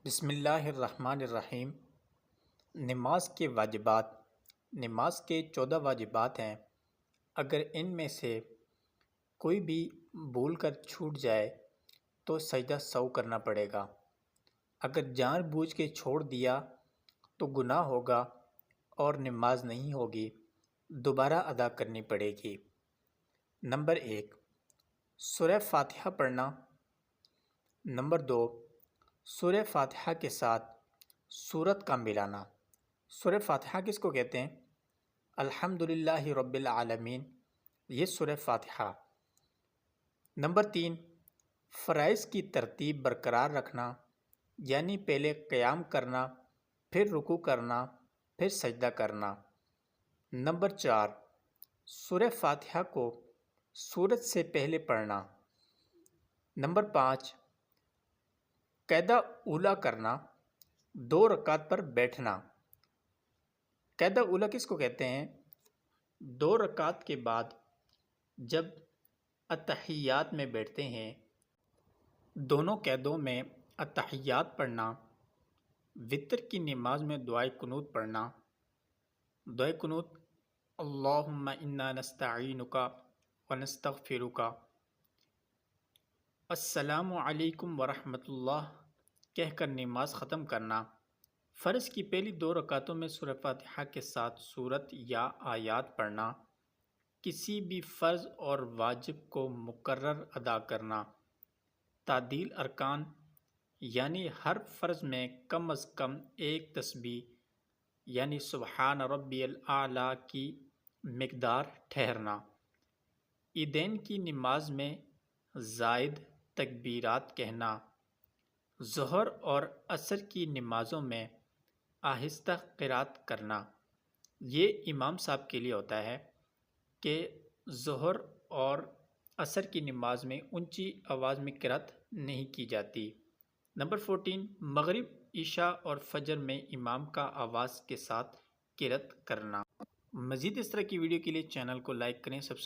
بسم اللہ الرحمن الرحیم۔ نماز کے واجبات۔ نماز کے 14 واجبات ہیں۔ اگر ان میں سے کوئی بھی بھول کر چھوٹ جائے تو سجدہ سہو کرنا پڑے گا۔ اگر جان بوجھ کے چھوڑ دیا تو گناہ ہوگا اور نماز نہیں ہوگی، دوبارہ ادا کرنی پڑے گی۔ نمبر 1، سورہ فاتحہ پڑھنا۔ نمبر 2، سورہ فاتحہ کے ساتھ سورت کا ملانا۔ سورہ فاتحہ کس کو کہتے ہیں؟ الحمدللہ رب العالمین، یہ سورہ فاتحہ۔ نمبر 3، فرائض کی ترتیب برقرار رکھنا، یعنی پہلے قیام کرنا، پھر رکوع کرنا، پھر سجدہ کرنا۔ نمبر 4، سورہ فاتحہ کو سورت سے پہلے پڑھنا۔ نمبر 5، قاعدہ اولیٰ کرنا، 2 رکعت پر بیٹھنا۔ قاعدہ اولیٰ کس کو کہتے ہیں؟ 2 رکعت کے بعد جب اتحیات میں بیٹھتے ہیں، دونوں قعدوں میں اتحیات پڑھنا، وتر کی نماز میں دعائے قنوت پڑھنا۔ دعائے قنوت: اللہم انا نستعینک ونستغفرک، السلام علیکم ورحمۃ اللہ کہہ کر نماز ختم کرنا۔ فرض کی پہلی 2 رکعتوں میں سورہ فاتحہ کے ساتھ سورت یا آیات پڑھنا۔ کسی بھی فرض اور واجب کو مکرر ادا کرنا۔ تعدیل ارکان، یعنی ہر فرض میں کم از کم 1 تسبیح یعنی سبحان ربی الاعلیٰ کی مقدار ٹھہرنا۔ عیدین کی نماز میں زائد تکبیرات کہنا۔ ظہر اور عصر کی نمازوں میں آہستہ قرات کرنا۔ یہ امام صاحب کے لیے ہوتا ہے کہ ظہر اور عصر کی نماز میں اونچی آواز میں قرات نہیں کی جاتی۔ نمبر 14، مغرب، عشاء اور فجر میں امام کا آواز کے ساتھ قرات کرنا۔ مزید اس طرح کی ویڈیو کے لیے چینل کو لائک کریں، سبسکرائب